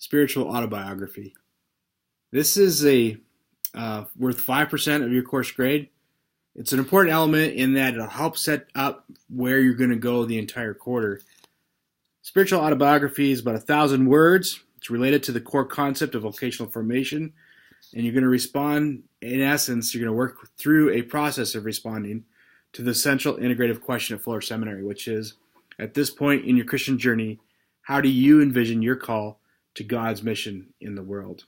Spiritual Autobiography. This is a worth 5% of your course grade. It's an important element in that it'll help set up where you're going to go the entire quarter. Spiritual Autobiography is about 1,000 words. It's related to the core concept of vocational formation, and you're going to respond, in essence, you're going to work through a process of responding to the central integrative question at Fuller Seminary, which is, at this point in your Christian journey, how do you envision your call to God's mission in the world?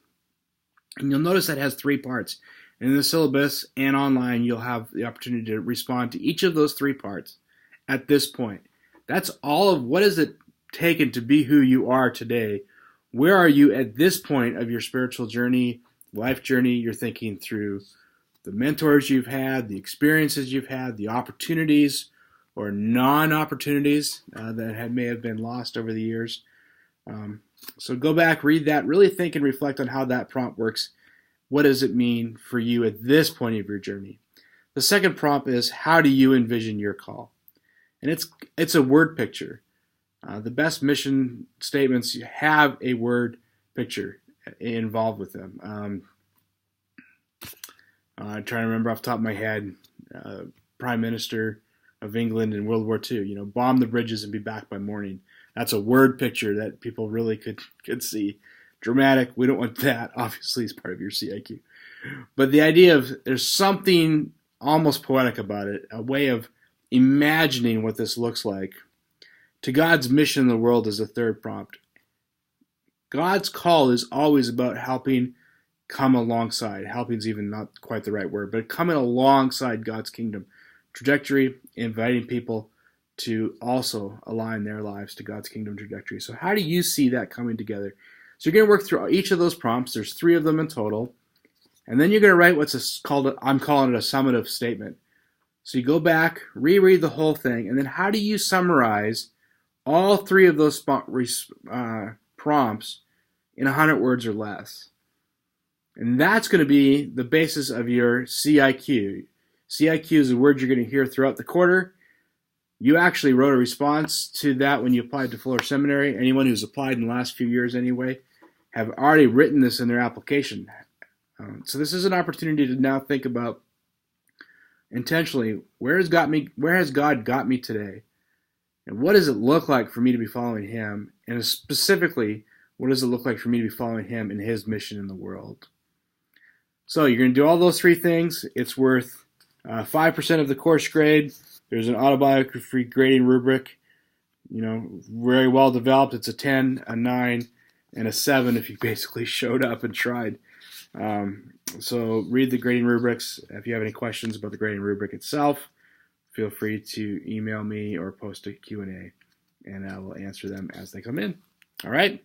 And you'll notice that has 3 parts. And in the syllabus and online, you'll have the opportunity to respond to each of those 3 parts at this point. That's all of what is it taken to be who you are today. Where are you at this point of your spiritual journey, life journey? You're thinking through the mentors you've had, the experiences you've had, the opportunities or non-opportunities that may have been lost over the years. So go back, read that, really think and reflect on how that prompt works. What does it mean for you at this point of your journey? The second prompt is, how do you envision your call? And it's a word picture. The best mission statements have a word picture involved with them. I'm trying to remember off the top of my head, Prime Minister of England in World War II, bomb the bridges and be back by morning. That's a word picture that people really could see. Dramatic, we don't want that, obviously, as part of your CIQ. But the idea of there's something almost poetic about it, a way of imagining what this looks like. To God's mission in the world is the third prompt. God's call is always about helping come alongside. Helping is even not quite the right word, but coming alongside God's kingdom trajectory, inviting people to also align their lives to God's kingdom trajectory. So how do you see that coming together? So you're going to work through each of those prompts. There's 3 of them in total. And then you're going to write I'm calling it a summative statement. So you go back, reread the whole thing, and then how do you summarize all 3 of those prompts in 100 words or less? And that's going to be the basis of your CIQ. CIQ is a word you're going to hear throughout the quarter. You actually wrote a response to that when you applied to Fuller Seminary. Anyone who's applied in the last few years anyway have already written this in their application. So this is an opportunity to now think about intentionally, where has God got me today? And what does it look like for me to be following Him? And specifically, what does it look like for me to be following Him in His mission in the world? So you're going to do all those 3 things. It's worth 5% of the course grade. There's an autobiography grading rubric, very well developed. It's a 10, a 9, and a 7 if you basically showed up and tried. So read the grading rubrics. If you have any questions about the grading rubric itself, feel free to email me or post a Q&A, and I will answer them as they come in. All right?